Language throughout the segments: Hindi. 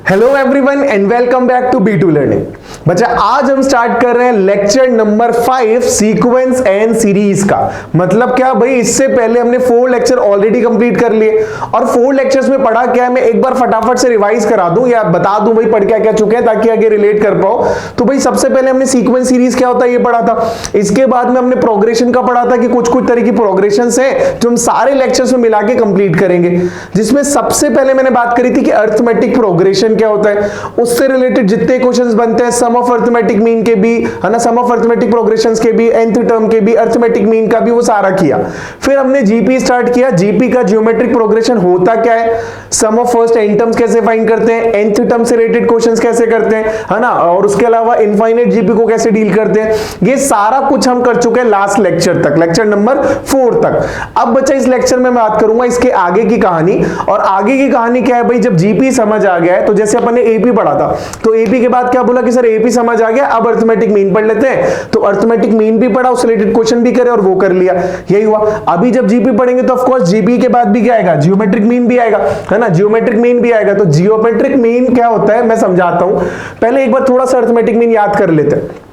Hello everyone and welcome back to B2 learning. बच्चा आज हम स्टार्ट कर रहे हैं lecture number 5 sequence and series का। मतलब क्या भाई, इससे पहले हमने 4 लेक्चर ऑलरेडी कंप्लीट कर लिए और 4 लेक्चर्स में पढ़ा क्या है मैं एक बार फटाफट से रिवाइज करा दूं या बता दूं भाई पढ़ क्या क्या चुके हैं ताकि आगे रिलेट कर पाओ। तो भाई सबसे पहले हमने सीक्वेंस सीरीज क्या होता है ये पढ़ा था। इसके बाद में हमने प्रोग्रेशन का पढ़ा था कि कुछ कुछ तरह की प्रोग्रेशंस है जो हम सारे लेक्चर्स में मिला के कंप्लीट करेंगे, जिसमें सबसे पहले मैंने बात करी थी कि अरिथमेटिक प्रोग्रेशन क्या होता है, उससे रिलेटेड जितने क्वेश्चंस बनते हैं सम ऑफ अरिथमेटिक मीन के भी है ना, सम ऑफ अरिथमेटिक प्रोग्रेशंस के भी, nth टर्म के भी, अरिथमेटिक मीन का भी, वो सारा किया। फिर हमने जीपी स्टार्ट किया। जीपी का ज्योमेट्रिक प्रोग्रेशन होता क्या है, सम ऑफ फर्स्ट n टर्म्स कैसे फाइंड करते हैं, nth टर्म से रिलेटेड क्वेश्चंस कैसे करते हैं, है ना, और उसके अलावा इनफाइनाइट जीपी को कैसे डील करते हैं, ये सारा कुछ हम कर चुके हैं लास्ट लेक्चर तक, लेक्चर नंबर 4 तक। अब बच्चा इस लेक्चर में बात करूंगा इसके आगे की कहानी। और आगे की कहानी क्या है भाई, जब जीपी समझ आ गया है तो जैसे अपन ने एपी पढ़ा था तो एपी के बाद क्या बोला कि सर एपी समझ आ गया, अब अरिथमेटिक मीन पढ़ लेते हैं। तो अरिथमेटिक मीन भी पढ़ा, उससे रिलेटेड क्वेश्चन भी करे और वो कर लिया, यही हुआ। अभी जब जीपी पढ़ेंगे तो ऑफ कोर्स जीपी के बाद भी क्या आएगा, जियोमेट्रिक मीन भी आएगा, है ना, जियोमेट्रिक मीन भी आएगा। तो जियोमेट्रिक मीन क्या होता है मैं समझाता हूं, पहले एक बार थोड़ा सा अरिथमेटिक मीन याद कर लेते हैं।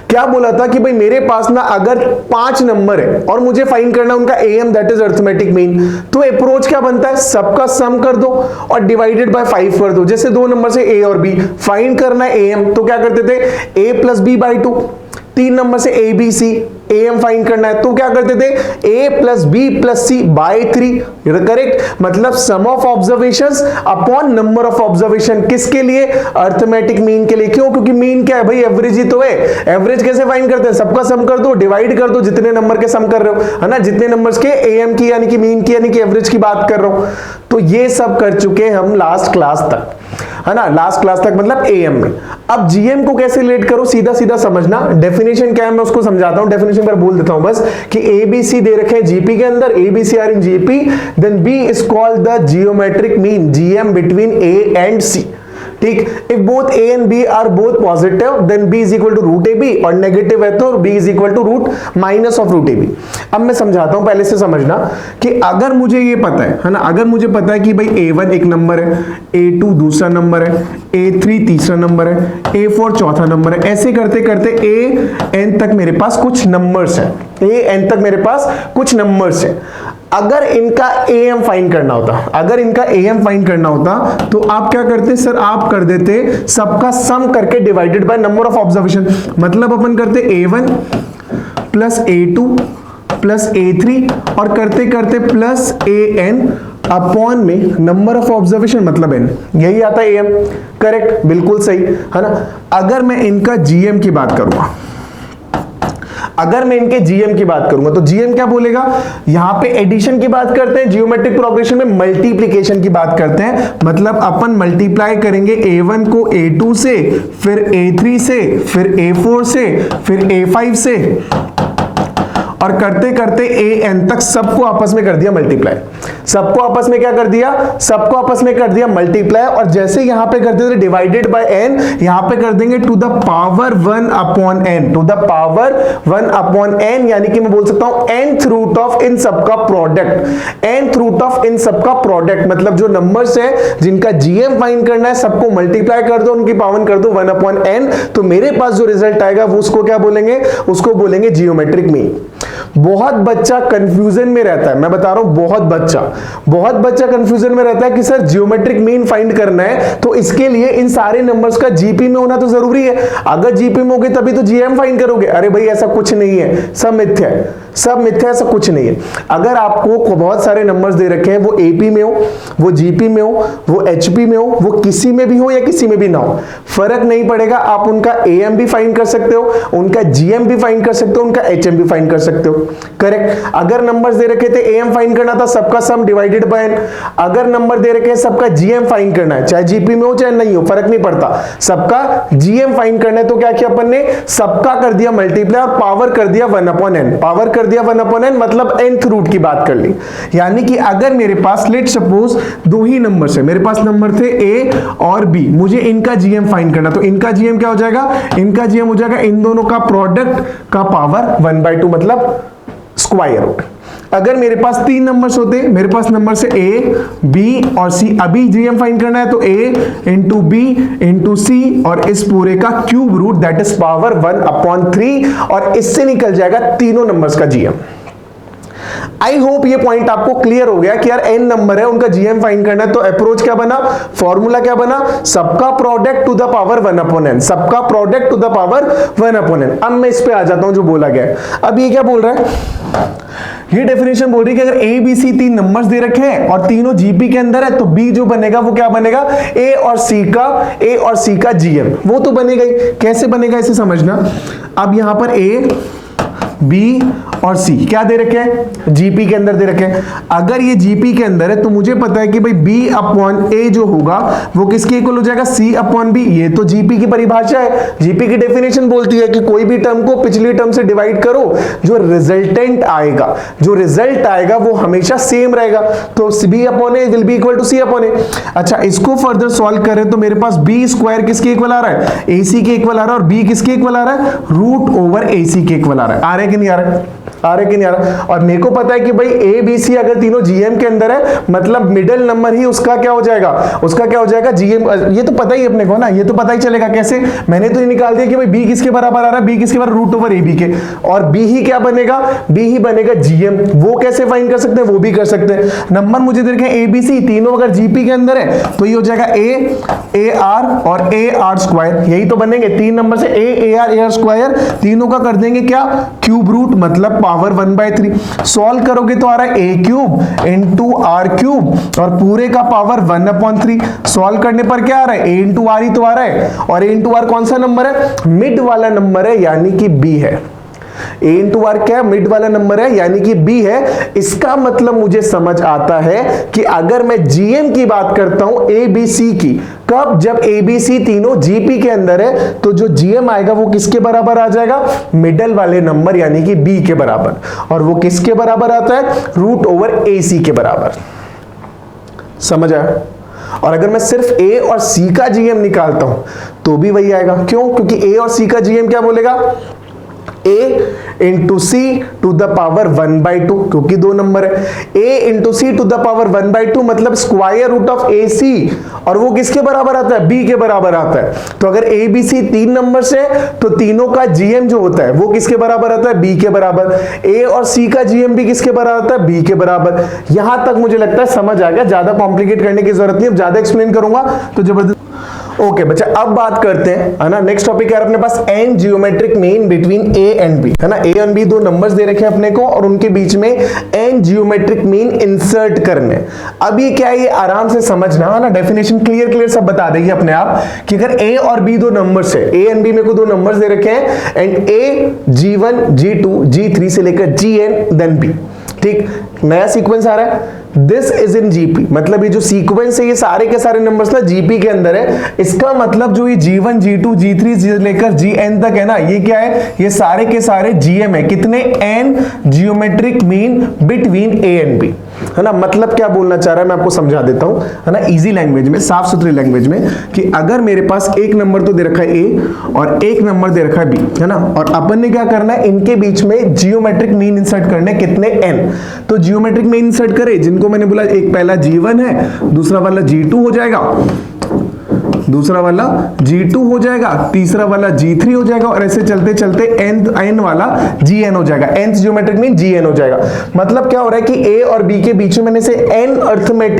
क्या बोला था कि भाई मेरे पास ना अगर 5 नंबर है और मुझे फाइंड करना उनका M that is arithmetic mean, तो अप्रोच क्या बनता है, सबका सम कर दो और डिवाइडेड बाय 5 कर दो। जैसे 2 नंबर से ए और बी फाइंड करना है एम, तो क्या करते थे a प्लस बी बाई 2। 3 नंबर से A B C M find करना है तो क्या करते थे a plus B plus C by 3। Correct, मतलब sum of observations upon number of observation, किसके लिए, अरिथमेटिक मीन के लिए। क्यों, क्योंकि मीन क्या है भाई, एवरेज ही तो है। एवरेज कैसे फाइंड करते हैं, सबका सम कर दो, डिवाइड कर दो जितने नंबर के सम कर रहे हो, है ना, जितने नंबर्स के एम की यानी कि मीन की यानी कि एवरेज की बात कर रहा हूं। तो ये सब कर चुके हम लास्ट क्लास तक, है ना, लास्ट क्लास तक मतलब एएम में। अब जीएम को कैसे रिलेट करो, सीधा सीधा समझना। डेफिनेशन क्या है मैं उसको समझाता हूं, डेफिनेशन पर बोल देता हूं बस कि एबीसी दे रखे हैं जीपी के अंदर, ABC are in GP, then B is called the geometric mean, GM between A and C. ठीक, if both A and B are both positive then B is equal to root A B, और नेगेटिव है तो B is equal to root minus of root A B. अब मैं समझाता हूं, पहले से समझना कि अगर मुझे ये पता है ना, अगर मुझे पता है कि भाई A1 एक नंबर है, A2 दूसरा नंबर है, A3 तीसरा नंबर है, A4 चौथा नंबर है, ऐसे करते करते AN तक मेरे पास कुछ नंबर्स हैं, AN तक मेरे पास कुछ नंबर्स हैं। अगर इनका AM फाइंड करना होता, अगर इनका AM फाइंड करना होता तो आप क्या करते सर, आप कर देते सबका सम करके divided by number of observation. मतलब अपन करते A1 plus A2 plus A3 और करते करते प्लस AN अपॉन में नंबर ऑफ ऑब्जर्वेशन मतलब n, यही आता है AM। करेक्ट, बिल्कुल सही, है ना। अगर मैं इनका GM की बात करूंगा, अगर मैं इनके जीएम की बात करूंगा तो जीएम क्या बोलेगा, यहां पे एडिशन की बात करते हैं, जियोमेट्रिक प्रोग्रेशन में मल्टीप्लिकेशन की बात करते हैं। मतलब अपन मल्टीप्लाई करेंगे A1 को A2 से, फिर A3 से, फिर A4 से, फिर A5 से, और करते करते AN तक सबको आपस में कर दिया मल्टीप्लाई। सबको आपस में क्या कर दिया, सबको आपस में कर दिया मल्टीप्लाई। और जैसे यहां पे कर देते डिवाइडेड बाय n, यहां पे कर देंगे to the power 1 upon n, to the power 1 upon n, यानी कि मैं बोल सकता हूं nth रूट ऑफ इन सबका प्रोडक्ट, nth रूट ऑफ इन सबका प्रोडक्ट। मतलब जो नंबर्स है जिनका जीएम फाइंड करना है सबको मल्टीप्लाई कर दो, उनकी पावर कर दो 1 अपॉन n, तो मेरे पास जो रिजल्ट आएगा वो उसको क्या बोलेंगे, उसको बोलेंगे जियोमेट्रिक मीन। बहुत बच्चा कंफ्यूजन में रहता है, मैं बता रहा हूं बहुत बच्चा कंफ्यूजन में रहता है कि सर जियोमेट्रिक मीन फाइंड करना है तो इसके लिए इन सारे नंबर्स का जीपी में होना तो जरूरी है। अगर जीपी में होगे तभी तो जीएम फाइंड करोगे। अरे भाई ऐसा कुछ नहीं है, सब मिथ्या है, सब मिथ्या, ऐसा कुछ नहीं है। अगर आपको बहुत सारे नंबर्स दे रखे हैं, वो एपी में हो, वो जीपी में हो, वो एचपी में हो, वो किसी में भी हो या किसी में भी ना हो, फर्क नहीं पड़ेगा। आप उनका एएम भी फाइंड कर सकते हो, उनका जीएम भी फाइंड कर सकते हो, उनका एचएम भी फाइंड कर सकते हो। करेक्ट, अगर नंबर्स दे रखे थे एएम फाइंड करना था सबका सम डिवाइडेड बाय n, अगर नंबर दे रखे हैं सबका जीएम फाइंड करना है, चाहे जीपी में हो चाहे नहीं हो फर्क नहीं पड़ता, सबका जीएम फाइंड करना है, तो क्या किया अपन ने, सबका कर दिया मल्टीप्लाई और पावर कर दिया 1 अपॉन n, पावर कर दिया 1 अपॉन n, मतलब nth रूट की बात कर ली। यानी कि अगर मेरे पास लेट सपोज 2 ही नंबर्स है, मेरे पास नंबर थे A और B, मुझे इनका जीएम फाइंड करना, तो इनका जीएम क्या हो जाएगा, इनका जीएम हो जाएगा इन दोनों का प्रोडक्ट का पावर 1/2 मतलब स्क्वायर रूट। अगर मेरे पास 3 नंबर्स होते, मेरे पास नंबर से A, B और C, अभी GM फाइंड करना है तो A into B into C और इस पूरे का cube root that is power 1/3 और इससे निकल जाएगा तीनों नंबर्स का GM। आई होप ये पॉइंट आपको क्लियर हो गया कि यार n नंबर है, उनका GM फाइंड करना है, तो अप्रोच क्या बना, फॉर्मूला क्या बना, सबका product to the power 1/n, सबका product to the power 1/n। अब मैं इस पे आ जाता हूं जो बोला गया है। अब ये क्या बोल रहा है, ये डेफिनेशन बोल रही है कि अगर A, B, C 3 numbers they रखे हैं और तीनों GP के अंदर है तो B जो बनेगा वो क्या बनेगा, A और C का GM वो तो बनेगा ही। कैसे बनेगा इसे समझना। अब यहां पर A, B और C क्या दे रखे हैं, GP के अंदर दे रखे हैं। अगर ये GP के अंदर है तो मुझे पता है कि भाई B/A जो होगा वो किसके इक्वल हो जाएगा, C/B। ये तो GP की परिभाषा है, GP की डेफिनेशन बोलती है कि कोई भी टर्म को पिछली टर्म से डिवाइड करो, जो रिजल्टेंट आएगा, जो रिजल्ट आएगा वो हमेशा सेम रहेगा, तो B/A will be equal to C/A। अच्छा, इसको फर्दर सॉल्व करें तो मेरे पास B² किसके इक्वल आ रहा है, AC के इक्वल आ रहा है, और B किसके इक्वल आ रहा है, √AC के इक्वल आ रहा है। आ रहा है कि नहीं आ रहा है, आ रहा है कि नहीं आ रहा। और मेरे को पता है कि भाई A, B, C अगर तीनों GM के अंदर है मतलब मिडिल नंबर ही उसका क्या हो जाएगा, उसका क्या हो जाएगा GM। ये तो पता ही अपने को ना, ये तो पता ही चलेगा। कैसे, मैंने तो ये निकाल दिया कि भाई B किसके बराबर आ रहा है, B किसके बराबर √AB के, और B ही क्या बनेगा, B ही बनेगा GM। वो कैसे फाइंड कर सकते हैं, वो भी कर सकते हैं। नंबर मुझे दे रखे हैं A, B, C, तीनों अगर GP के अंदर है तो ये हो जाएगा A, AR और AR², यही तो बनेंगे। 3 नंबर से A, AR, AR², तीनों का कर देंगे क्या, क्यूब रूट, मतलब पावर 1/3। सॉल्व करोगे तो आ रहा है A³ इंटू R³ और पूरे का पावर 1/3। सॉल्व करने पर क्या आ रहा है, A इंटू R ही तो आ रहा है, और A इंटू R कौन सा नंबर है, मिड वाला नंबर है, यानी कि B है। A इंटू R क्या, मिड वाला नंबर है यानी कि B है। इसका मतलब मुझे समझ आता है कि अगर मैं GM की बात करता हूं A, B, C की, कब, जब A, B, C तीनों GP के अंदर है तो जो GM आएगा वो किसके बराबर आ जाएगा, मिडल वाले नंबर यानी कि B के बराबर, और वो किसके बराबर आता है, √AC के बराबर। समझ आया। और अगर मैं सिर्फ A और C का GM निकालता हूं तो भी वही आएगा। क्यों, क्योंकि A और C का GM क्या बोलेगा, A into C to the power 1/2, क्योंकि 2 नंबर है। A into C to the power 1/2 मतलब स्क्वायर रूट ऑफ AC, और वो किसके बराबर आता है, B के बराबर आता है। तो अगर A, B, C 3 नंबर से तो तीनों का GM जो होता है वो किसके बराबर आता है, B के बराबर। A और C का GM भी किसके बराबर आता है, B के बराबर। यहां तक मुझे लगता है समझ आ गया, ज्यादा कॉम्प्लिकेट करने की जरूरत नहीं। अब ज्यादा एक्सप्लेन करूंगा तो जबरदस्त। ओके बच्चा, अब बात करते हैं, है ना, नेक्स्ट टॉपिक है अपने पास n geometric mean between A and B, है ना। A और B 2 नंबर्स दे रखे हैं अपने को और उनके बीच में n जियोमेट्रिक मीन इंसर्ट करने। अब ये क्या है, ये आराम से समझना, है ना, डेफिनेशन क्लियर सब बता देगी अपने आप कि अगर A और B 2 नंबर्स है, A एंड B मेरे को 2 नंबर्स दे रखे हैं, and A G1 G2 G3 से लेकर Gn देन B, ठीक, नया सीक्वेंस आ रहा है, दिस इज इन GP, मतलब ये जो सीक्वेंस है ये सारे के सारे नंबर्स ना GP के अंदर है। इसका मतलब जो ये G1 G2 G3 से लेकर Gn तक है ना, ये क्या है, ये सारे के सारे GM है। कितने, n geometric mean between A and B, है ना। मतलब क्या बोलना चाह रहा है मैं आपको समझा देता हूं, है ना, इजी लैंग्वेज में, साफ सुथरी लैंग्वेज में, कि अगर मेरे पास एक नंबर तो दे रखा है A और एक नंबर दे रखा है B, है ना, और अपन ने क्या करना है, इनके बीच में जियोमेट्रिक मीन इंसर्ट करने, कितने, n। तो जियोमेट्रिक मीन इंसर्ट करें, जिनको मैंने बोला एक पहला G1 है, दूसरा वाला G2 हो जाएगा, दूसरा वाला G2 हो जाएगा, तीसरा वाला G3 हो जाएगा, और ऐसे चलते चलते n वाला Gn हो जाएगा, nth जियोमेट्रिक मीन Gn हो जाएगा। मतलब क्या हो रहा है कि A और B के बीच में मैंने से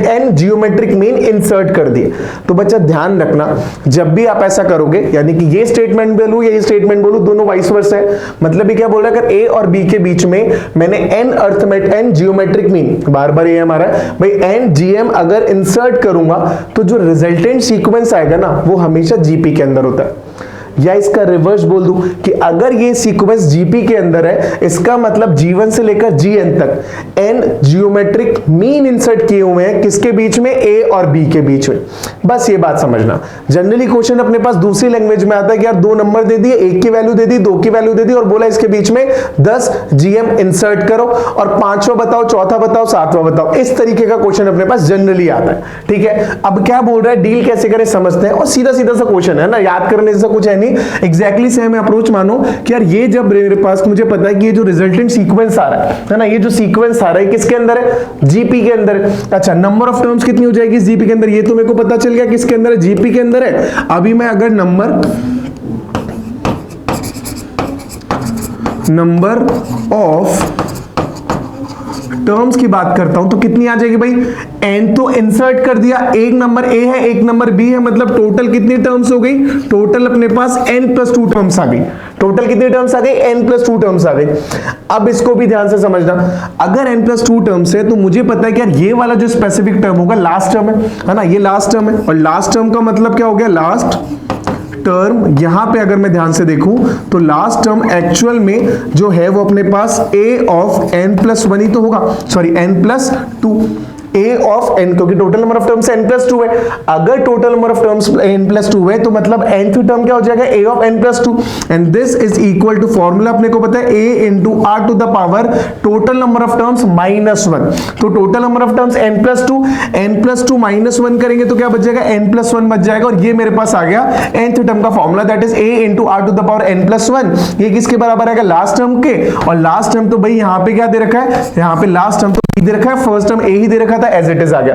n जियोमेट्रिक मीन इंसर्ट कर दिए। तो बच्चा ध्यान रखना, जब भी आप ऐसा करोगे, यानी कि ये स्टेटमेंट बोलूं या ये स्टेटमेंट बोलूं, दोनों वाइस वर्सा है। मतलब ये क्या बोल रहा है, अगर A और B के बीच में मैंने n जियोमेट्रिक मीन, बार बार ये हमारा भाई n GM अगर इंसर्ट करूंगा तो जो रिजल्टेंट सीक्वेंस आएगा ना वो हमेशा GP के अंदर होता है। या इसका रिवर्स बोल दूं कि अगर ये सीक्वेंस GP के अंदर है, इसका मतलब G1 से लेकर Gn तक n जियोमेट्रिक मीन इंसर्ट किए हुए हैं, किसके बीच में, A और B के बीच में। बस ये बात समझना। जनरली क्वेश्चन अपने पास दूसरी लैंग्वेज में आता है कि यार 2 नंबर दे दिए, 1 की वैल्यू दे दी, 2 की वैल्यू दे दी, और बोला इसके बीच में 10 GM इंसर्ट करो, और 5वां बताओ, चौथा बताओ, 7वां बताओ। इस तरीके का क्वेश्चन अपने पास जनरली आता है, ठीक है। अब क्या बोल रहा है, डील कैसे करें समझते हैं, और सीधा सीधा सा क्वेश्चन है ना, याद करने जैसा कुछ है नहीं, एग्जैक्टली सेम अप्रोच मानो कि यार ये जब मेरे पास मुझे पता है कि ये जो रिजल्टेंट सीक्वेंस आ रहा है ना, ये जो सीक्वेंस आ रहा है किसके अंदर है, जीपी के अंदर है। अच्छा, नंबर ऑफ टर्म्स कितनी हो जाएगी जीपी के अंदर, ये तो मेरे को पता चल गया किसके अंदर है, जीपी के अंदर है। अभी मैं अगर नंबर ऑफ टर्म्स की बात करता हूं तो कितनी आ जाएगी भाई, n तो इंसर्ट कर दिया, एक नंबर a है एक नंबर b है, मतलब टोटल कितनी टर्म्स हो गई, टोटल अपने पास n+2 टर्म्स आ गई। टोटल कितनी टर्म्स आ गई, n+2 टर्म्स आ गई। अब इसको भी ध्यान से समझना, अगर n+2 टर्म्स है तो मुझे पता है कि यार ये वाला जो स्पेसिफिक टर्म होगा लास्ट टर्म है ना, ये लास्ट टर्म है। और लास्ट टर्म का मतलब क्या हो गया, लास्ट टर्म। यहां पे अगर मैं ध्यान से देखूं तो लास्ट टर्म एक्चुअल में जो है वो अपने पास a ऑफ n+1 ही तो होगा, sorry n+2, a of n, क्योंकि total number of terms n+2 है। अगर total number of terms n+2 है तो मतलब nth टर्म क्या हो जाएगा, a of n+2, and this is equal to, formula अपने को पता है a into r to the power total number of terms -1। तो total number of terms n+2 -1 करेंगे तो क्या बच जाएगा, n+1 बच जाएगा। और ये मेरे पास आ गया nth टर्म का formula, that is a into r to the power n+1। ये किसके बराबर आएगा, लास्ट टर्म के। और लास्ट टर्म तो भाई यहाँ पे क्या दे रखा है, यहाँ पे लास्ट टर्म तो दे रखा है, फर्स्ट टर्म a ही दे रखा था, एज इट इज आ गया।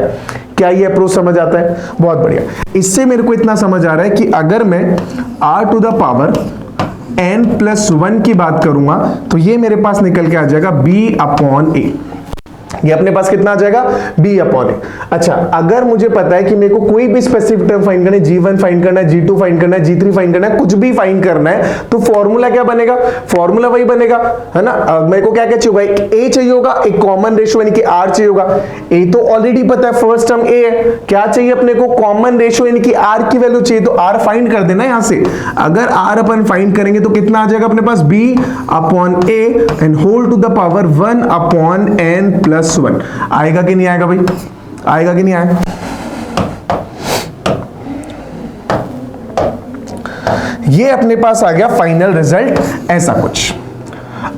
क्या ये अप्रोच समझ आता है, बहुत बढ़िया। इससे मेरे को इतना समझ आ रहा है कि अगर मैं r to the power n+1 की बात करूंगा तो ये मेरे पास निकल के आ जाएगा b/a। ये अपने पास कितना आ जाएगा, b/a। अच्छा, अगर मुझे पता है कि मेरे को कोई भी स्पेसिफिक टर्म फाइंड करना है, g1 फाइंड करना है, g2 फाइंड करना है, g3 फाइंड करना है, कुछ भी फाइंड करना है, तो फॉर्मूला क्या बनेगा, फॉर्मूला वही बनेगा, है ना। मेरे को क्या क्या चाहिए होगा, a चाहिए होगा, एक कॉमन रेशियो यानी कि r चाहिए होगा। a तो ऑलरेडी पता है, फर्स्ट टर्म a है। क्या चाहिए अपने को, कॉमन रेशियो यानी कि r की वैल्यू चाहिए, तो r फाइंड कर देना यहां से। अगर r अपन फाइंड करेंगे तो कितना आ जाएगा अपने पास, b/a and whole to the power 1/n+1। आएगा कि नहीं आएगा भाई, आएगा कि नहीं आएगा। ये अपने पास आ गया फाइनल रिजल्ट ऐसा कुछ।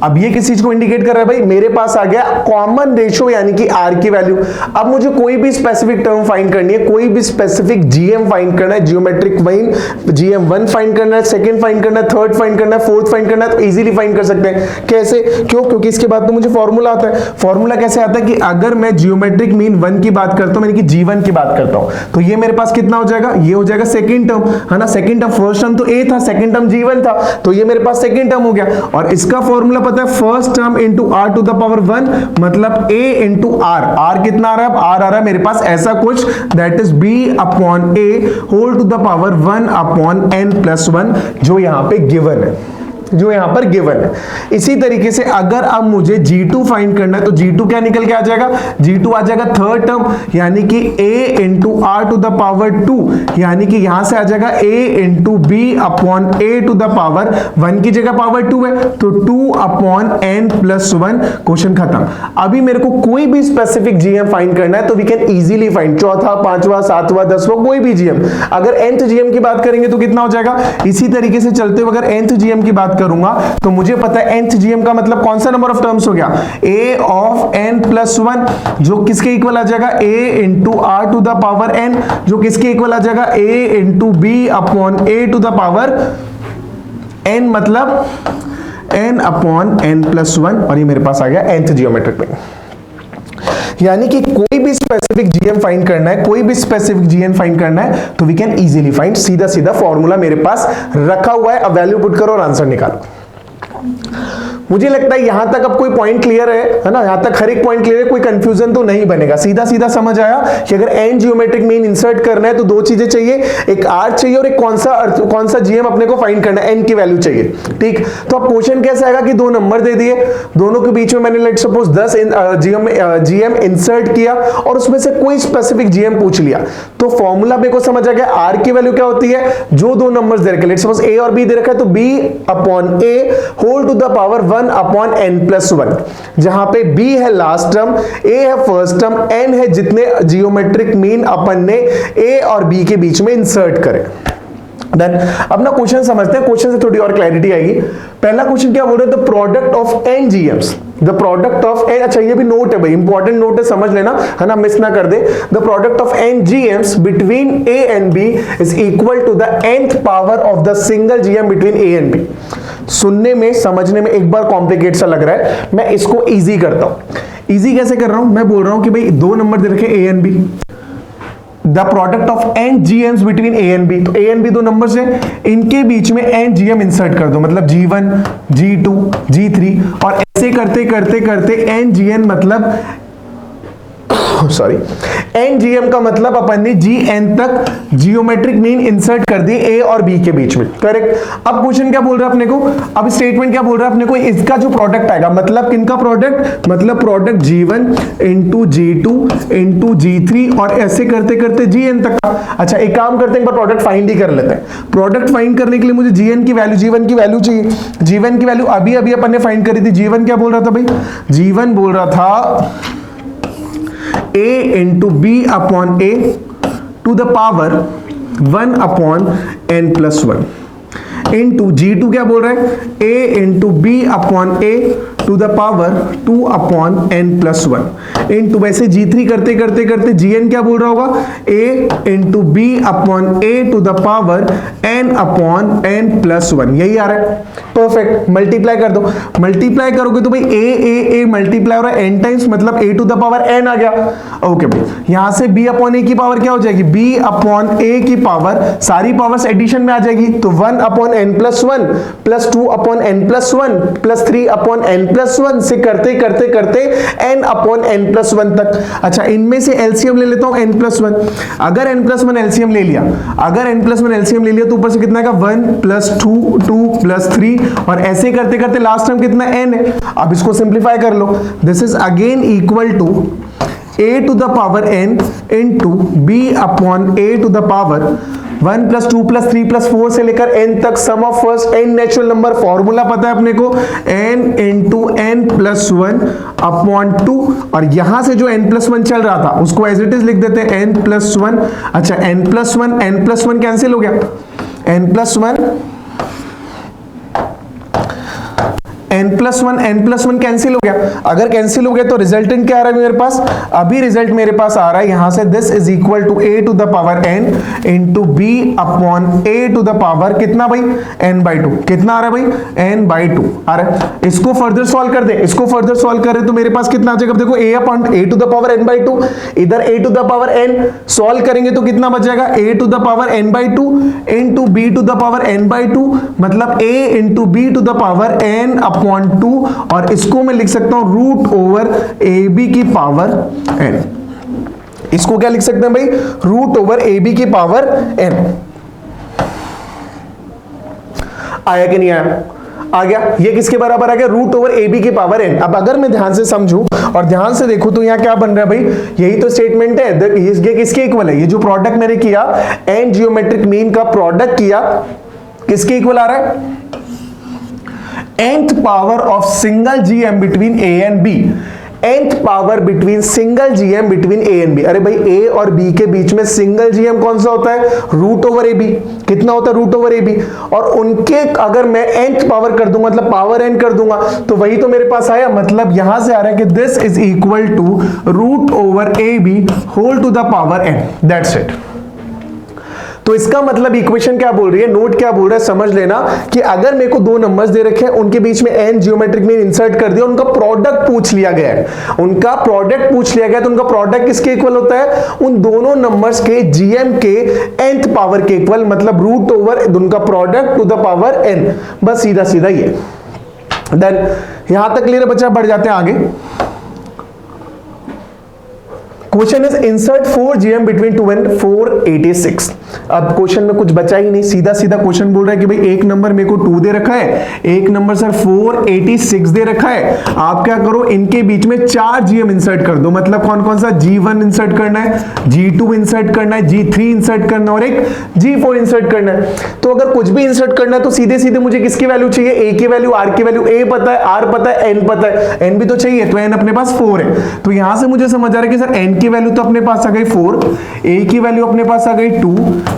अब ये किस चीज को इंडिकेट कर रहा है भाई, मेरे पास आ गया कॉमन रेशियो यानी कि r की वैल्यू। अब मुझे कोई भी स्पेसिफिक टर्म फाइंड करनी है, कोई भी स्पेसिफिक gm फाइंड करना है, जियोमेट्रिक मीन gm1 फाइंड करना है, सेकंड फाइंड करना है, थर्ड फाइंड करना है, फोर्थ फाइंड करना है, तो इजीली फाइंड कर सकते हैं। कैसे, क्यों, क्योंकि इसके बाद तो मुझे फॉर्मूला आता है। फॉर्मूला कैसे आता है कि अगर मैं जियोमेट्रिक मीन 1 की बात करता हूं, यानी कि g1 की बात करता हूं, तो ये मेरे पास कितना हो जाएगा, ये हो जाएगा सेकंड टर्म, है ना। सेकंड टर्म, फर्स्ट टर्म तो a था, सेकंड टर्म g1 था, तो ये मेरे पास सेकंड टर्म हो गया। और इसका फॉर्मूला पता है, first term into r to the power 1, मतलब a इंटू r कितना आ रहा है, r आ रहा है मेरे पास ऐसा कुछ, that is b/a whole to the power 1/n+1, जो यहां पे गिवन है, जो यहां पर गिवन है। इसी तरीके से अगर अब मुझे g2 फाइंड करना है तो g2 क्या निकल के आ जाएगा, g2 आ जाएगा थर्ड टर्म, यानी कि a into r to the power 2, यानी कि यहां से आ जाएगा a into b/a to the power 1 की जगह पावर 2 है, तो 2/n+1। क्वेश्चन खत्म। अभी मेरे को कोई भी स्पेसिफिक gm फाइंड करना है तो वी कैन इजीली फाइंड, चौथा, पांचवा, सातवां, 10वां, कोई भी gm। अगर nth gm की बात करेंगे तो कितना हो जाएगा, इसी तरीके से चलते हुए अगर nth gm की बात करूंगा तो मुझे पता है nth gm का मतलब कौन सा नंबर ऑफ टर्म्स हो गया, a ऑफ n+1, जो किसके इक्वल आ जाएगा, a into r to the power n, जो किसके इक्वल आ जाएगा, a into b/a to the power n, मतलब n/n+1। और ये मेरे पास आ गया nth जियोमेट्रिक मीन। यानी कि कोई भी स्पेसिफिक gm फाइंड करना है, कोई भी स्पेसिफिक gn फाइंड करना है तो वी कैन इजीली फाइंड, सीधा सीधा फॉर्मूला मेरे पास रखा हुआ है, अब वैल्यू पुट करो और आंसर निकालो। मुझे लगता है यहां तक अब कोई पॉइंट क्लियर है ना, यहां तक हर एक पॉइंट क्लियर है, कोई कंफ्यूजन तो नहीं बनेगा। सीधा सीधा समझ आया कि अगर n जियोमेट्रिक मीन इंसर्ट करना है तो दो चीजें चाहिए, एक r चाहिए और एक कौन सा gm अपने को फाइंड करना है, n की वैल्यू चाहिए। ठीक, तो अब क्वेश्चन कैसे आएगा कि दो नंबर दे दिए, दोनों के बीच में मैंने लेट सपोज 10 gm इंसर्ट किया और उसमें से कोई स्पेसिफिक gm पूछ लिया, तो फॉर्मूला मेरे को समझ आ गया, r की वैल्यू क्या होती है, जो दो नंबर्स दे रखे, लेट सपोज a और b दे रखा है, तो b/a whole to the power 1/n+1, जहां पे b है लास्ट टर्म, a है फर्स्ट टर्म, n है जितने जियोमेट्रिक मीन अपन ने a और b के बीच में इंसर्ट करे। देन अपना क्वेश्चन समझते हैं, क्वेश्चन से थोड़ी और क्लैरिटी आएगी। पहला क्वेश्चन क्या बोल रहे हैं, the product of n GMs, the product of n, अच्छा ये भी नोट है भाई, इंपॉर्टेंट नोट है, समझ लेना है ना, मिस ना कर दे। The product of n GMs between A and b is equal to the nth power of the single GM between A and b. सुनने में समझने में एक बार कॉम्प्लिकेट सा लग रहा है, मैं इसको इजी करता हूं। इजी कैसे कर रहा हूं, मैं बोल रहा हूं कि भाई दो नंबर दे रखे a and b, the product of n GMs between A and b, तो ए एंड बी दो नंबर्स है, इनके बीच में एन जीएम इंसर्ट कर दो, मतलब G1 G2 G3, और ऐसे करते करते करते एन जीएन मतलब सॉरी एन जीएम का मतलब अपन ने GN तक जियोमेट्रिक मीन इंसर्ट कर दी ए और बी के बीच में, करेक्ट। अब क्वेश्चन क्या बोल रहा है अपने को, अब स्टेटमेंट क्या बोल रहा है अपने को, इसका जो प्रोडक्ट आएगा, मतलब किनका प्रोडक्ट, मतलब product G1 into G2 into G3 और ऐसे करते करते GN तक का। अच्छा एक काम करते हैं, एक बार प्रोडक्ट फाइंड ही कर लेते हैं। प्रोडक्ट फाइंड करने के लिए मुझे GN की वैल्यू, G1 की वैल्यू चाहिए। G1 की वैल्यू अभी अभी अपन ने फाइंड करी थी। G1 क्या बोल रहा था भाई, G1 बोल रहा था a into B upon A to the power 1 upon n plus 1 into G2 क्या बोल रहा है, a into B upon A to the power 2 upon n plus 1 into, वैसे G3 करते करते करते Gn क्या बोल रहा होगा, a into B upon A to the power n upon n plus 1, यही आ रहा है। परफेक्ट, मल्टीप्लाई कर दो, मल्टीप्लाई करोगे तो भाई ए मल्टीप्लाई हो रहा है n टाइम्स, मतलब a to the power n आ गया। ओके भाई, यहां से b अपॉन a की पावर क्या हो जाएगी, b अपॉन a की पावर, सारी पावर्स एडिशन में आ जाएगी, तो 1 upon n plus 1 plus 2 upon n plus 1 plus 3 upon n plus 1 से करते करते करते n अपॉन n प्लस 1 तक। अच्छा इनमें से एलसीएम ले लेता हूं n प्लस 1, अगर n प्लस 1 एलसीएम ले लिया, अगर n प्लस 1 एलसीएम ले लिया तो ऊपर से कितना आएगा, 1 प्लस 2 2 प्लस 3, और ऐसे करते करते लास्ट टाइम कितना n है। अब इसको सिंप्लीफाई कर लो, this is again equal to a to the power n into b upon a to the power 1 plus 2 plus 3 plus 4 से लेकर n तक, sum of first n natural number, formula पता है अपने को, n into n plus 1 upon 2, और यहां से जो n प्लस 1 चल रहा था उसको एज इट इज लिख देते हैं n प्लस 1। अच्छा n प्लस 1 कैंसिल हो गया, n प्लस 1 कैंसिल हो गया। अगर कैंसिल हो गया तो रिजल्टेंट क्या आ रहा है मेरे पास, अभी रिजल्ट मेरे पास आ रहा है यहां से, this is equal to a to the power n into b upon a to the power कितना भाई, n बाई 2, कितना आ रहा है भाई, n बाई 2 आ रहा है। इसको फर्दर सॉल्व कर दे, इसको फर्दर सॉल्व करे तो मेरे पास कितना आ जाएगा, देखो a upon a to the power n by 2, इधर a to the power n solve करेंगे तो कितना बच जाएगा, a to the power n by 2 into b to the power n by 2, मतलब a into b to the power n upon 2, और इसको मैं लिख सकता हूं रूट ओवर ए बी की पावर n। इसको क्या लिख सकते हैं भाई, रूट ओवर ए बी की पावर n। आया कि नहीं आया, आ गया। ये किसके बराबर आ गया, रूट ओवर ए बी की पावर n। अब अगर मैं ध्यान से समझूं और ध्यान से देखूं तो यहां क्या बन रहा है भाई, यही तो स्टेटमेंट है, ये किसके इक्वल है, ये जो प्रोडक्ट मैंने किया n जियोमेट्रिक मीन का प्रोडक्ट किया, किसके इक्वल आ रहा है, nth power of single GM between A and B, nth power between single GM between A and B. अरे भाई ए और बी के बीच में सिंगल जीएम कौन सा होता है, रूट ओवर ए बी, कितना होता है, रूट ओवर ए बी, और उनके अगर मैं nth पावर कर दूंगा, मतलब पावर n कर दूंगा, तो वही तो मेरे पास आया, मतलब यहां से आ रहा है कि this is equal to root over A B whole to the power n, that's it. तो इसका मतलब इक्वेशन क्या बोल रही है, नोट क्या बोल रहा है, समझ लेना कि अगर मेरे को दो नंबर्स दे रखे हैं, उनके बीच में n जियोमेट्रिक मीन इंसर्ट कर दिया, उनका प्रोडक्ट पूछ लिया गया है, उनका प्रोडक्ट पूछ लिया गया, तो उनका प्रोडक्ट किसके इक्वल होता है, उन दोनों नंबर्स के जीएम के nth पावर के इक्वल, मतलब रूट ओवर उनका product to the power n। बस सीधा सीधा ये। देन यहां तक क्लियर बच्चा, बढ़ जाते हैं आगे। Question is insert 4 GM between 2 and 486। अब क्वेश्चन में कुछ बचा ही नहीं, सीधा सीधा क्वेश्चन बोल रहा है कि भाई एक नंबर मेरे को 2 दे रखा है, एक नंबर सर 486 दे रखा है, आप क्या करो इनके बीच में 4 GM इंसर्ट कर दो, मतलब कौन कौन सा, G1 इंसर्ट करना है, G2 इंसर्ट करना है, G3 इंसर्ट करना है और एक G4 इंसर्ट करना है। तो अगर कुछ भी इंसर्ट करना है तो सीधे सीधे मुझे किसकी वैल्यू चाहिए, A की वैल्यू, R की वैल्यू, A पता है, R पता है, N पता है, N भी तो चाहिए, तो N अपने पास 4 है। तो यहां से मुझे समझ आ रहा है कि सर N की वैल्यू तो अपने पास आ गई 4, A की वैल्यू अपने पास आ गई 2,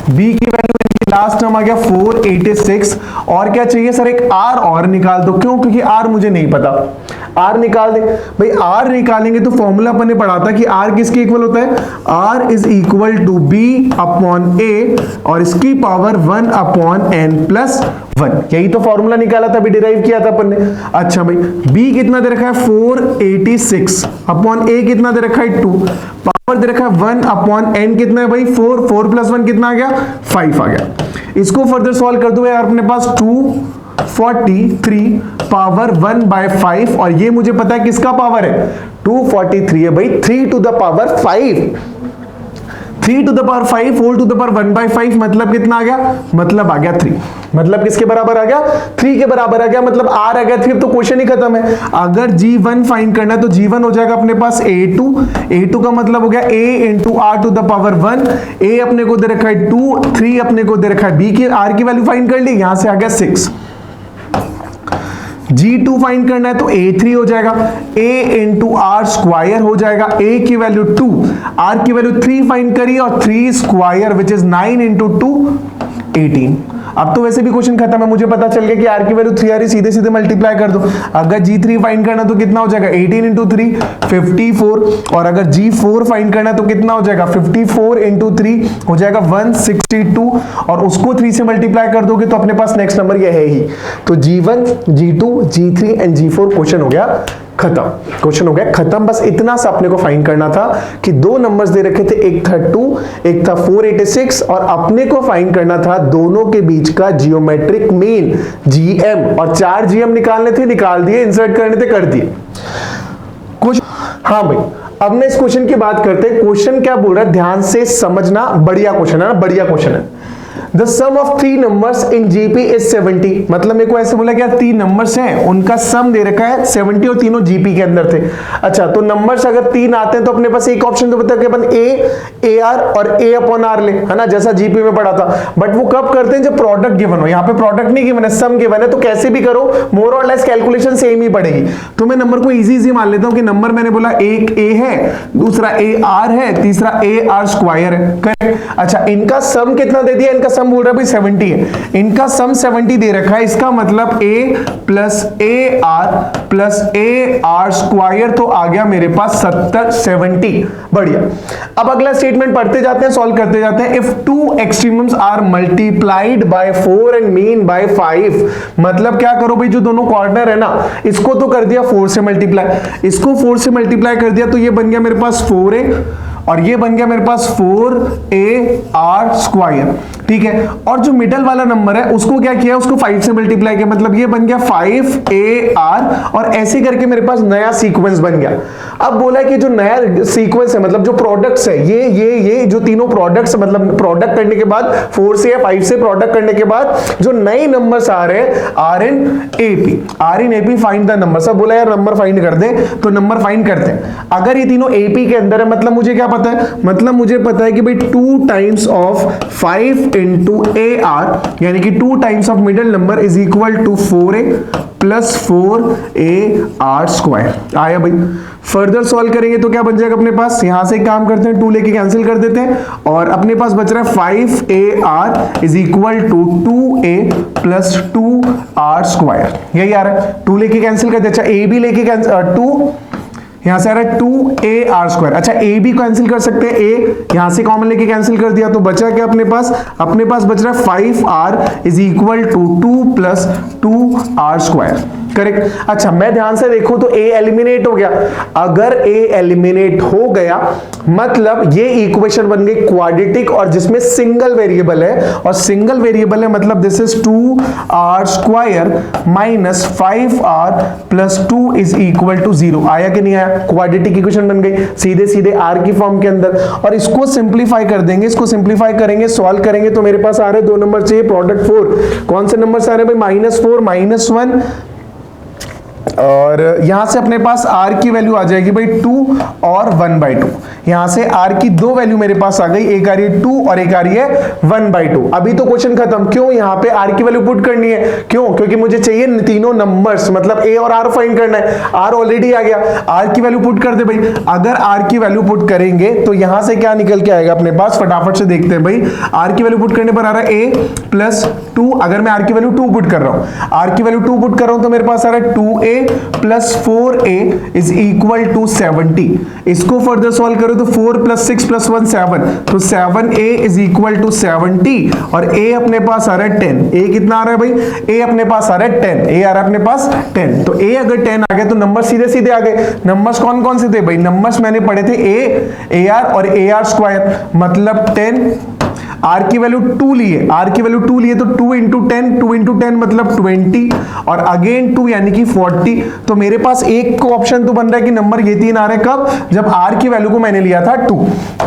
B की वैल्यू लास्ट टर्म आ गया 486 और क्या चाहिए सर, एक r और निकाल दो। क्यों? क्योंकि r मुझे नहीं पता, r निकाल दे भाई। r निकालेंगे तो फॉर्मूला अपन ने पढ़ा था कि r किसके इक्वल होता है, r is equal to b upon a और इसकी पावर 1 अपॉन n प्लस 1। यही तो फॉर्मूला निकाला था, अभी डिराइव किया था अपन ने। अच्छा भाई, b कितना दे रखा है 486 अपॉन a कितना दे रखा है 2, पावर दे रखा है 1 अपॉन n कितना है भाई 4, 4 प्लस 1 कितना आ गया 5 आ गया। इसको फर्दर सॉल्व कर दो यार, अपने पास 243 पावर 1/5 और ये मुझे पता है किसका पावर है, 243 है भाई, 3 to the power 5, 3 to the power 5 whole to the power 1/5 मतलब कितना आ गया, मतलब आ गया 3। मतलब किसके बराबर आ गया, 3 के बराबर आ गया, मतलब r आ गया 3। तो क्वेश्चन ही खत्म है। अगर g1 फाइंड करना है तो g1 हो जाएगा अपने पास a2 का मतलब हो गया a into r to the power 1। a अपने को दे रखा है 2, 3 अपने को दे रखा है b की, r की वैल्यू फाइंड कर ली, यहां से आ गया 6। G2 फाइंड करना है तो A3 हो जाएगा, A इंटू आर स्क्वायर हो जाएगा, A की वैल्यू 2, R की वैल्यू 3 फाइंड करिए और 3 स्क्वायर विच इज 9 इंटू 2 18। अब तो वैसे भी क्वेश्चन खत्म है, मुझे पता चल गया कि R की वैल्यू 3 आ रही, सीधे सीधे मल्टीप्लाई कर दो। अगर G3 फाइंड करना तो कितना हो जाएगा 18 इंटू 3 54 और अगर G4 फाइंड करना तो कितना हो जाएगा 54 इंटू 3 हो जाएगा 162 और उसको 3 से मल्टीप्लाई कर दोगे तो अपने पास नेक्स्ट नंबर ये है ही। तो G1 G2 G3 and G4 question हो गया खत्म, क्वेश्चन हो गया खत्म। बस इतना सा अपने को फाइंड करना था कि दो नंबर्स दे रखे थे, एक था 2 एक था 486 और अपने को फाइंड करना था दोनों के बीच का जियोमेट्रिक मीन GM और 4 GM निकालने थे, निकाल दिए, इंसर्ट करने थे कर दिए। कुछ हाँ भाई, अब मैं इस क्वेश्चन की बात करते हैं। क्वेश्चन क्या बोल रहा है ध्यान से समझना, बढ़िया क्वेश्चन है ना, बढ़िया क्वेश्चन है। The sum of 3 numbers in GP is 70। मतलब मेरे को ऐसे बोला कि यार 3 नंबर्स हैं, उनका सम दे रखा है 70 और तीनों GP के अंदर थे। अच्छा, तो नंबर्स अगर 3 आते हैं तो अपने पास एक ऑप्शन तो बता कि अपन A AR और A अपॉन R ले, है ना, जैसा GP में पढ़ा था। बट वो कब करते हैं जब प्रोडक्ट गिवन हो, यहाँ पे प्रोडक्ट नहीं गिवन है, सम गिवन है, तो कैसे भी करो मोर और लेस कैलकुलेशन सेम ही पड़ेगी। तो मैं नंबर को इजी मान लेता हूँ कि नंबर मैंने बोला एक A है, दूसरा AR है, तीसरा AR स्क्वायर है, करेक्ट। अच्छा, इनका सम कितना दे दिया, इनका सम बोल रहा है भाई 70 है, इनका सम 70 दे रखा है, इसका मतलब A प्लस AR स्क्वायर तो आ गया मेरे पास 70। बढ़िया। अब अगला स्टेटमेंट पढ़ते जाते हैं, सॉल्व करते जाते हैं। If 2 extremes are multiplied by 4 and mean by 5, मतलब क्या करो भाई, जो दोनों कॉर्नर है ना, इसको तो कर दिया 4 से मल्टीप्लाई, इसको 4 से मल्टीप्लाई कर दिया तो ये बन गया मेरे पास 4A और ये बन गया मेरे पास 4AR स्क्वायर, ठीक है। और जो मिडल वाला नंबर है उसको क्या किया, उसको 5 से मल्टीप्लाई किया, मतलब ये बन गया 5AR और ऐसे करके मेरे पास नया सीक्वेंस बन गया। अब बोला कि जो नया सीक्वेंस है, मतलब जो प्रोडक्ट्स है, ये जो तीनों प्रोडक्ट्स, मतलब प्रोडक्ट करने के बाद 4 से या 5 से प्रोडक्ट करने के बाद जो नए नंबर्स आ रहे हैं are in AP find the number. सब बोला यार नंबर फाइंड कर दे, तो नंबर फाइंड करते हैं। अगर ये तीनों एपी के अंदर है, मतलब मुझे क्या पता है, मतलब मुझे पता है कि भाई 2 टाइम्स ऑफ 5 इंटू AR यानी कि 2 times of middle number is equal to 4A plus 4AR square. आया भाई। फर्दर सॉल्व करेंगे तो क्या बन जाएगा अपने पास, यहां से काम करते हैं, 2 लेके कैंसिल कर देते हैं और अपने पास बच रहा है 5AR is equal to 2A plus 2R square. यही आ रहा है, 2 लेके कैंसिल कर दिया। अच्छा, A भी लेके 2 यहां से आ रहा है 2AR स्क्वायर। अच्छा, A भी कैंसिल कर सकते हैं, A यहां से कॉमन लेके कैंसिल कर दिया तो बचा क्या अपने पास बच रहा है 5R is equal to 2 plus 2R square, correct. अच्छा, मैं ध्यान से देखूं तो A एलिमिनेट हो गया। अगर A एलिमिनेट हो गया मतलब ये इक्वेशन बन गई क्वाड्रेटिक और जिसमें सिंगल वेरिएबल है, और सिंगल वेरिएबल है मतलब this is 2R square minus 5R plus 2 is equal to 0। आया कि नहीं आया, क्वाड्रेटिक इक्वेशन बन गई सीधे सीधे R की फॉर्म के अंदर। और इसको सिंप्लीफाई कर देंगे, इसको सिंप्लीफाई करेंगे, सॉल्व करेंगे तो मेरे पास आ रहे 2 नंबर चाहिए, प्रोडक्ट 4। कौन से नंबर आ रहे भाई, -4 -1 और यहां से अपने पास R की वैल्यू आ जाएगी भाई 2 और 1/2। यहां से आर की दो वैल्यू मेरे पास आ गई, एक आ रही है 2 और एक आ रही है 1/2। अभी तो क्वेश्चन खत्म। क्यों? यहां पे आर की वैल्यू पुट करनी है। क्यों? क्योंकि मुझे चाहिए तीनों नंबर्स, मतलब ए और आर फाइंड करना है। आर ऑलरेडी आ गया, आर की वैल्यू पुट कर दे भाई। अगर आर की वैल्यू पुट करेंगे तो यहां से क्या निकल के आएगा अपने पास, फटाफट से देखते हैं भाई। आर की वैल्यू पुट करने पर आ रहा है a प्लस 2। अगर मैं आर की वैल्यू 2 पुट कर रहा हूं, आर की वैल्यू 2 पुट कर रहा हूं तो मेरे पास आ रहा है 2a plus 4a is equal to 70। इसको फर्दर सॉल्व करो तो 4 प्लस 6 प्लस 1 7, तो 7a इज इक्वल टू 70 और a अपने पास आ रहा है 10। a कितना आ रहा है भाई? a अपने पास आ रहा है 10। a आ रहा है अपने पास 10। तो a अगर 10 आ गया तो नंबर सीधे सीधे आ गए। नंबर्स कौन कौन से थे भाई? नंबर्स मैंने पढ़े थे a, ar और ar स्क्वायर, मतलब 10। आर की वैल्यू 2 लिए, आर की वैल्यू 2 लिए तो 2 इंटू 10, 2 इंटू 10 मतलब 20 और अगेन 2 यानी कि 40। तो मेरे पास एक को ऑप्शन तो बन रहा है कि नंबर ये 3 आ रहे हैं। कब? जब आर की वैल्यू को मैंने लिया था 2।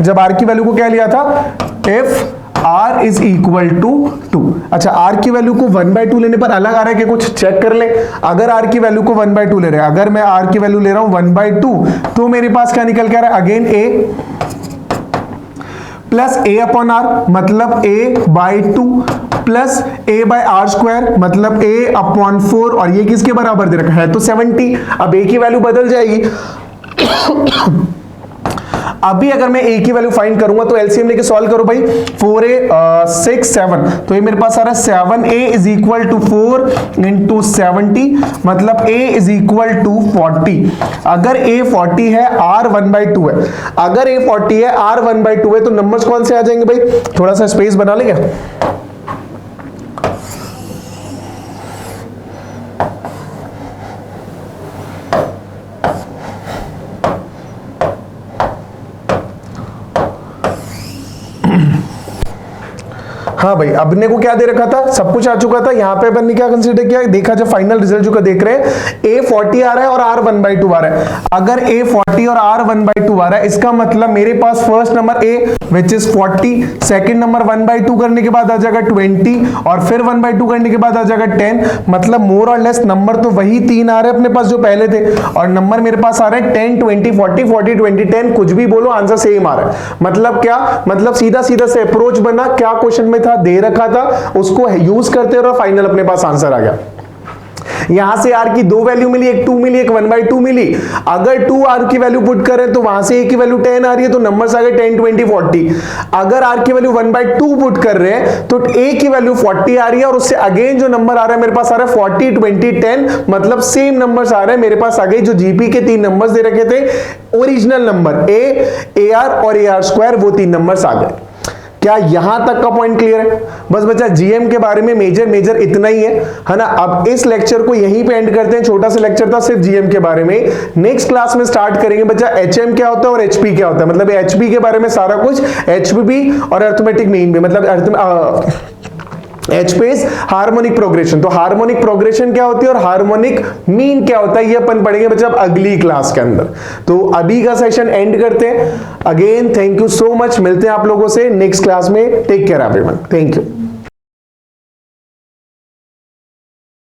जब आर की वैल्यू को क्या लिया था? If R is equal to 2। अच्छा, R की वैल्यू को 1/2 लेने पर अलग आ रहा है कि कुछ चेक कर ले। अगर R की वैल्यू को 1/2 ले रहे हैं, अगर मैं R की वैल्यू ले रहा हूं 1/2 तो मेरे पास क्या निकल के आ रहा है? Again A plus a upon R मतलब a/2 प्लस a/r स्क्वायर मतलब a अपॉन 4 और ये किसके बराबर दे रखा है? तो 70। अब a की वैल्यू बदल जाएगी। अभी अगर मैं a की वैल्यू फाइंड करूंगा तो एलसीएम लेके सॉल्व करो भाई। 4a 6 7, तो ये मेरे पास आ रहा है 7a is equal to 4 into 70 मतलब a इज इक्वल टू 40। अगर a 40 है, r 1/2 है। अगर a 40 है, r 1/2 है तो नंबर्स कौन से आ जाएंगे भाई? थोड़ा सा स्पेस बना ले क्या? हाँ भाई, अपने को क्या दे रखा था? सब कुछ आ चुका था। यहाँ पे अपन ने क्या कंसीडर किया, देखा जब फाइनल रिजल्ट जो का देख रहे हैं a 40 आ रहा है और r 1/2 आ रहा है। अगर a 40 और r 1/2 आ रहा है, इसका मतलब मेरे पास first number a which is 40, second number 1/2 करने के बाद आ जाएगा 20 और फिर 1/2 करने के बाद आ जाएगा 10। मतलब मोर और लेस नंबर तो वही 3 आ रहे हैं अपने पास जो पहले थे और नंबर मेरे पास आ रहा है 10 20 40 40 20 10। कुछ भी बोलो आंसर सेम आ रहा है। मतलब क्या? मतलब सीधा सीधा से अप्रोच बना, क्या क्वेश्चन में था दे रखा था उसको यूज करते और फाइनल अपने पास आंसर आ गया। यहां से r की दो वैल्यू मिली, एक 2 मिली एक 1/2 मिली। अगर 2 r की वैल्यू पुट करें तो वहां से a की वैल्यू 10 आ रही है तो नंबर्स आ गए 10 20 40। अगर r की वैल्यू 1/2 पुट कर रहे हैं तो a की वैल्यू 40 आ रही है और उससे अगेन जो नंबर आ रहा है मेरे पास आ रहा है 40 20 10 मतलब सेम नंबर्स आ रहे हैं मेरे पास। आ गए जो जीपी के 3 नंबर्स दे रखे थे ओरिजिनल नंबर a, ar और ar स्क्वायर, वो 3 नंबर्स आ गए। क्या यहां तक का पॉइंट क्लियर है? बस बच्चा जीएम के बारे में मेजर इतना ही है ना। अब इस लेक्चर को यहीं पे एंड करते हैं। छोटा सा लेक्चर था सिर्फ जीएम के बारे में। नेक्स्ट क्लास में स्टार्ट करेंगे बच्चा एचएम क्या होता है और एचपी क्या होता है। मतलब एचपी के बारे में सारा कुछ, एचपी और अरिथमेटिक मीन भी, मतलब एचपीस हार्मोनिक प्रोग्रेशन। तो हार्मोनिक प्रोग्रेशन क्या होती है और हार्मोनिक मीन क्या होता है ये अपन पढ़ेंगे बच्चा अब अगली क्लास के अंदर। तो अभी का सेशन एंड करते हैं। Again thank you so much, मिलते हैं आप लोगों से नेक्स्ट क्लास में। Take care everyone, thank you.